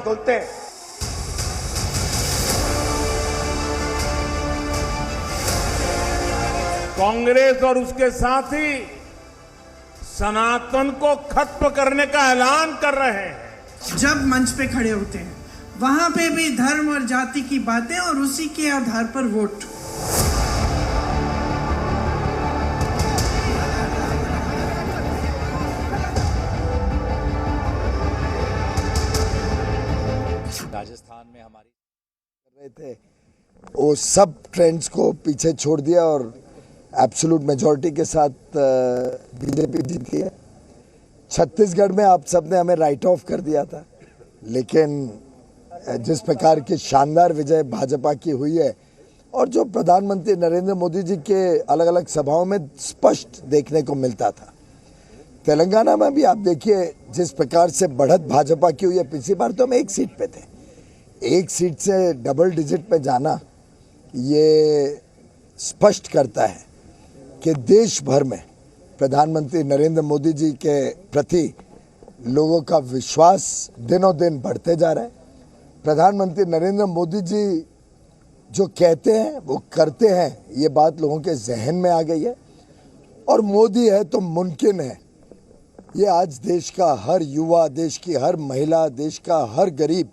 खोलते हैं। कांग्रेस और उसके साथी सनातन को खत्म करने का ऐलान कर रहे हैं। जब मंच पे खड़े होते हैं वहां पे भी धर्म और जाति की बातें और उसी के आधार पर वोट। राजस्थान में हमारी कर रहे थे, वो सब ट्रेंड्स को पीछे छोड़ दिया और एब्सोल्यूट मेजॉरिटी के साथ बीजेपी जीती है। छत्तीसगढ़ में आप सबने हमें राइट ऑफ कर दिया था, लेकिन जिस प्रकार की शानदार विजय भाजपा की हुई है और जो प्रधानमंत्री नरेंद्र मोदी जी के अलग अलग सभाओं में स्पष्ट देखने को मिलता था। तेलंगाना में भी आप देखिए जिस प्रकार से बढ़त भाजपा की हुई है। पिछली बार तो हम एक सीट पे थे, एक सीट से डबल डिजिट पे जाना ये स्पष्ट करता है कि देश भर में प्रधानमंत्री नरेंद्र मोदी जी के प्रति लोगों का विश्वास दिनों दिन बढ़ते जा रहा है। प्रधानमंत्री नरेंद्र मोदी जी जो कहते हैं वो करते हैं, ये बात लोगों के जहन में आ गई है। और मोदी है तो मुमकिन है, ये आज देश का हर युवा, देश की हर महिला, देश का हर गरीब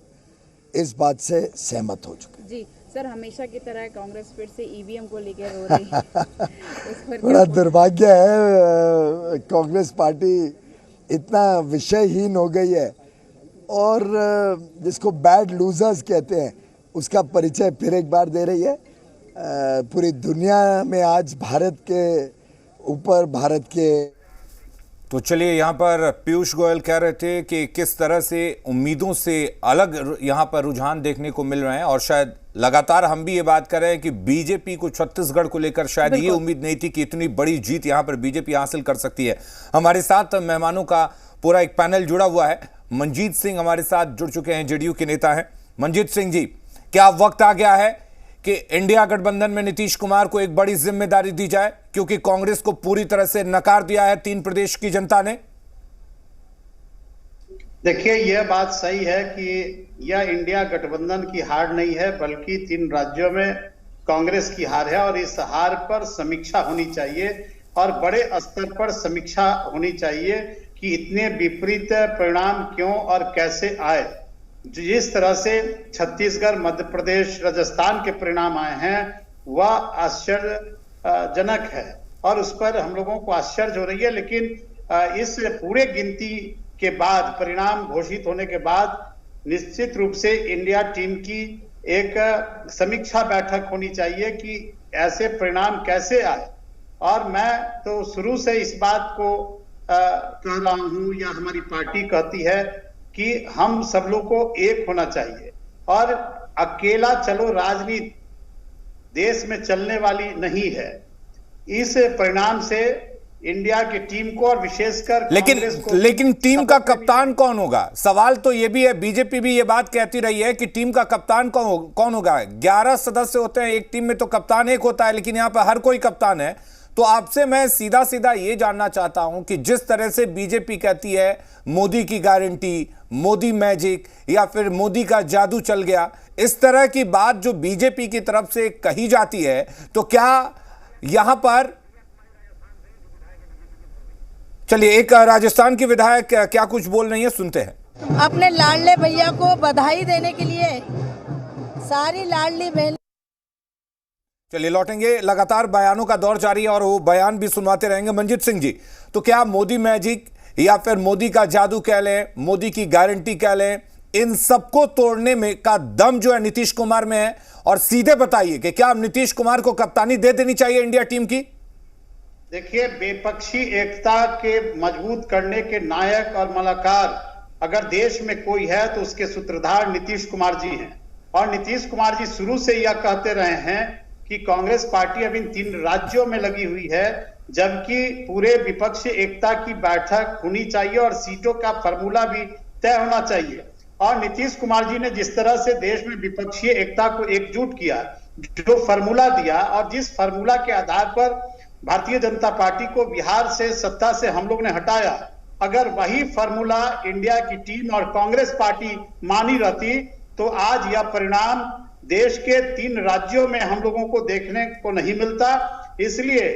इस बात से सहमत हो चुका है। जी सर, हमेशा की तरह कांग्रेस फिर से ईवीएम को लेकर रो रही है। उस पर बड़ा दुर्भाग्य है, कांग्रेस पार्टी इतना विषयहीन हो गई है और जिसको बैड लूजर्स कहते हैं उसका परिचय फिर एक बार दे रही है। पूरी दुनिया में आज भारत के ऊपर, भारत के तो चलिए, यहाँ पर पीयूष गोयल कह रहे थे कि किस तरह से उम्मीदों से अलग यहाँ पर रुझान देखने को मिल रहे हैं और शायद लगातार हम भी ये बात कर रहे हैं कि बीजेपी को छत्तीसगढ़ को लेकर शायद ये उम्मीद नहीं थी कि इतनी बड़ी जीत यहाँ पर बीजेपी हासिल कर सकती है। हमारे साथ मेहमानों का पूरा एक पैनल जुड़ा हुआ है। मनजीत सिंह हमारे साथ जुड़ चुके हैं, जेडीयू के नेता हैं। मनजीत सिंह जी, क्या वक्त आ गया है कि इंडिया गठबंधन में नीतीश कुमार को एक बड़ी जिम्मेदारी दी जाए, क्योंकि कांग्रेस को पूरी तरह से नकार दिया है 3 प्रदेश की जनता ने? देखिए, यह बात सही है कि यह इंडिया गठबंधन की हार नहीं है, बल्कि 3 राज्यों में कांग्रेस की हार है और इस हार पर समीक्षा होनी चाहिए और बड़े स्तर पर समीक्षा होनी चाहिए कि इतने विपरीत परिणाम क्यों और कैसे आए। जिस तरह से छत्तीसगढ़, मध्य प्रदेश, राजस्थान के परिणाम आए हैं वह आश्चर्यजनक है और उस पर हम लोगों को आश्चर्य हो रही है। लेकिन इस पूरे गिनती के बाद, परिणाम घोषित होने के बाद निश्चित रूप से इंडिया टीम की एक समीक्षा बैठक होनी चाहिए कि ऐसे परिणाम कैसे आए। और मैं तो शुरू से इस बात को कह रहा हूं, या हमारी पार्टी कहती है कि हम सब लोग को एक होना चाहिए और अकेला चलो राजनीति देश में चलने वाली नहीं है। इस परिणाम से इंडिया की टीम को और विशेषकर लेकिन टीम का कप्तान कौन होगा? सवाल तो यह भी है, बीजेपी भी ये बात कहती रही है कि टीम का कप्तान कौन होगा। 11 सदस्य होते हैं एक टीम में, तो कप्तान एक होता है, लेकिन यहां पर हर कोई कप्तान है। तो आपसे मैं सीधा सीधा ये जानना चाहता हूं कि जिस तरह से बीजेपी कहती है मोदी की गारंटी, मोदी मैजिक या फिर मोदी का जादू चल गया, इस तरह की बात जो बीजेपी की तरफ से कही जाती है, तो क्या यहां पर, चलिए एक राजस्थान की विधायक क्या कुछ बोल रही है, सुनते हैं। अपने लाडले भैया को बधाई देने के लिए सारी लाडली बहन। चलिए लौटेंगे, लगातार बयानों का दौर जारी है और वो बयान भी सुनवाते रहेंगे। मनजीत सिंह जी, तो क्या मोदी मैजिक या फिर मोदी का जादू कह लें, मोदी की गारंटी कह लें, इन सबको तोड़ने में का दम जो है नीतीश कुमार में है? और सीधे बताइए कि क्या नीतीश कुमार को कप्तानी दे देनी चाहिए इंडिया टीम की? देखिए, विपक्षी एकता के मजबूत करने के नायक और मलाकार अगर देश में कोई है तो उसके सूत्रधार नीतीश कुमार जी हैं। और नीतीश कुमार जी शुरू से यह कहते रहे हैं कि कांग्रेस पार्टी अब इन 3 राज्यों में लगी हुई है, जबकि पूरे विपक्ष एकता की बैठक होनी चाहिए और सीटों का फॉर्मूला भी तय होना चाहिए। और नीतीश कुमार जी ने जिस तरह से देश में विपक्षीय एकता को एकजुट किया, जो फॉर्मूला दिया और जिस फॉर्मूला के आधार पर भारतीय जनता पार्टी को बिहार से सत्ता से हम लोग ने हटाया अगर वही फॉर्मूला इंडिया की टीम और कांग्रेस पार्टी मानी रहती तो आज यह परिणाम देश के 3 राज्यों में हम लोगों को देखने को नहीं मिलता। इसलिए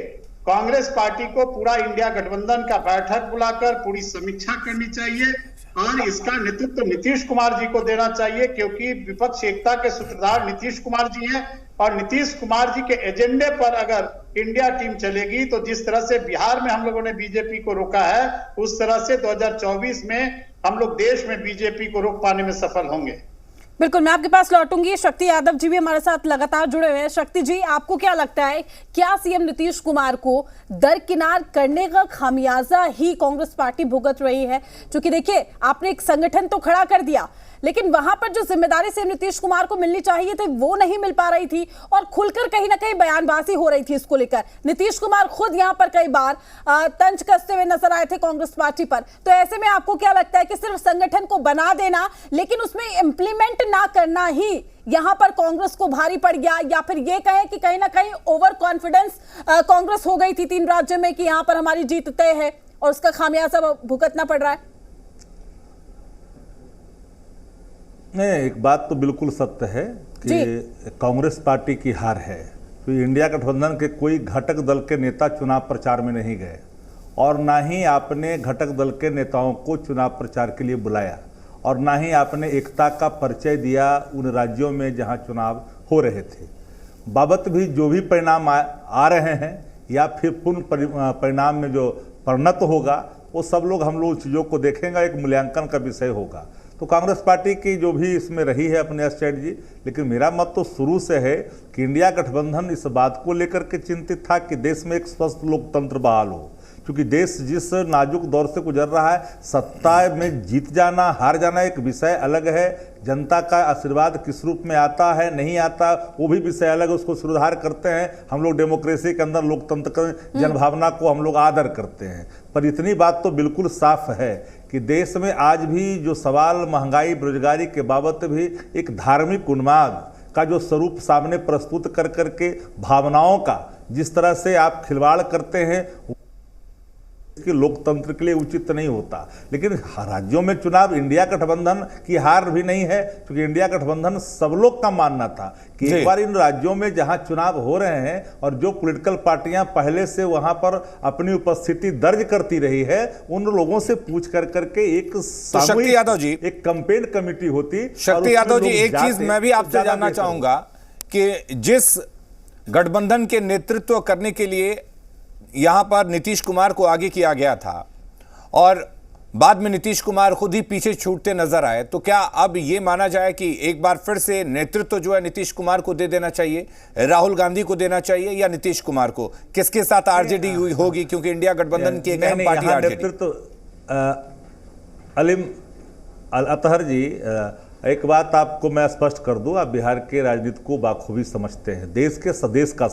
कांग्रेस पार्टी को पूरा इंडिया गठबंधन का बैठक बुलाकर पूरी समीक्षा करनी चाहिए और इसका नेतृत्व नीतीश कुमार जी को देना चाहिए, क्योंकि विपक्ष एकता के सूत्रधार नीतीश कुमार जी हैं और नीतीश कुमार जी के एजेंडे पर अगर इंडिया टीम चलेगी तो जिस तरह से बिहार में हम लोगों ने बीजेपी को रोका है, उस तरह से 2024 में हम लोग देश में बीजेपी को रोक पाने में सफल होंगे। बिल्कुल, मैं आपके पास लौटूंगी। शक्ति यादव जी भी हमारे साथ लगातार जुड़े हुए हैं। शक्ति जी, आपको क्या लगता है, क्या सीएम नीतीश कुमार को दरकिनार करने का खामियाजा ही कांग्रेस पार्टी भुगत रही है? क्योंकि देखिए, आपने एक संगठन तो खड़ा कर दिया, लेकिन वहां पर जो जिम्मेदारी सीएम नीतीश कुमार को मिलनी चाहिए थी वो नहीं मिल पा रही थी और खुलकर कहीं ना कहीं बयानबाजी हो रही थी इसको लेकर। नीतीश कुमार खुद यहां पर कई बार तंज कसते हुए नजर आए थे कांग्रेस पार्टी पर। तो ऐसे में आपको क्या लगता है कि सिर्फ संगठन को बना देना लेकिन उसमें इंप्लीमेंट ना करना ही यहां पर कांग्रेस को भारी पड़ गया, या फिर ये कहें कि कहीं ना कहीं ओवर कॉन्फिडेंस कांग्रेस हो गई थी 3 राज्यों में कि यहां पर हमारी जीत तय है और उसका खामियाजा भुगतना पड़ रहा है? नहीं, एक बात तो बिल्कुल सत्य है कि कांग्रेस पार्टी की हार है। तो इंडिया गठबंधन के कोई घटक दल के नेता चुनाव प्रचार में नहीं गए और ना ही आपने घटक दल के नेताओं को चुनाव प्रचार के लिए बुलाया और ना ही आपने एकता का परिचय दिया उन राज्यों में जहां चुनाव हो रहे थे। बाबत भी जो भी परिणाम आ रहे हैं या फिर पूर्ण परिणाम में जो परिणत होगा वो सब लोग हम लोग चीज़ों को देखेंगे, एक मूल्यांकन का विषय होगा। तो कांग्रेस पार्टी की जो भी इसमें रही है अपने स्ट्रेटजी, लेकिन मेरा मत तो शुरू से है कि इंडिया गठबंधन इस बात को लेकर के चिंतित था कि देश में एक स्वस्थ लोकतंत्र बहाल हो, क्योंकि देश जिस नाजुक दौर से गुजर रहा है, सत्ता में जीत जाना हार जाना एक विषय अलग है, जनता का आशीर्वाद किस रूप में आता है नहीं आता वो भी विषय अलग है, उसको सुधार करते हैं हम लोग। डेमोक्रेसी के अंदर लोकतंत्र की जनभावना को हम लोग आदर करते हैं। पर इतनी बात तो बिल्कुल साफ है कि देश में आज भी जो सवाल महंगाई बेरोजगारी के बाबत भी एक धार्मिक उन्माद का जो स्वरूप सामने प्रस्तुत कर करके भावनाओं का जिस तरह से आप खिलवाड़ करते हैं कि लोकतंत्र के लिए उचित नहीं होता। लेकिन राज्यों में चुनाव इंडिया गठबंधन की हार भी नहीं है, क्योंकि इंडिया गठबंधन सब लोग का मानना था कि एक बार इन राज्यों में जहां चुनाव हो रहे हैं और जो पॉलिटिकल पार्टियां पहले से वहां पर अपनी उपस्थिति दर्ज करती रही है उन लोगों से पूछ कर करके एक शक्ति यादव जी, एक कैंपेन कमेटी होती। शक्ति यादव जी, एक चीज मैं भी आपसे जानना चाहूंगा कि जिस गठबंधन के नेतृत्व करने के लिए यहां पर नीतीश कुमार को आगे किया गया था और बाद में नीतीश कुमार खुद ही पीछे छूटते नजर आए, तो क्या अब यह माना जाए कि एक बार फिर से नेतृत्व जो है नीतीश कुमार को दे देना चाहिए, राहुल गांधी को देना चाहिए या नीतीश कुमार को? किसके साथ आरजेडी होगी, क्योंकि इंडिया गठबंधन की एक अहम पार्टी आरजेडी। नेतृत्व अलीम अतहर जी, एक बात आपको मैं स्पष्ट कर दूं, आप बिहार के राजनीति को बाखूबी समझते हैं। देश के स्वदेश का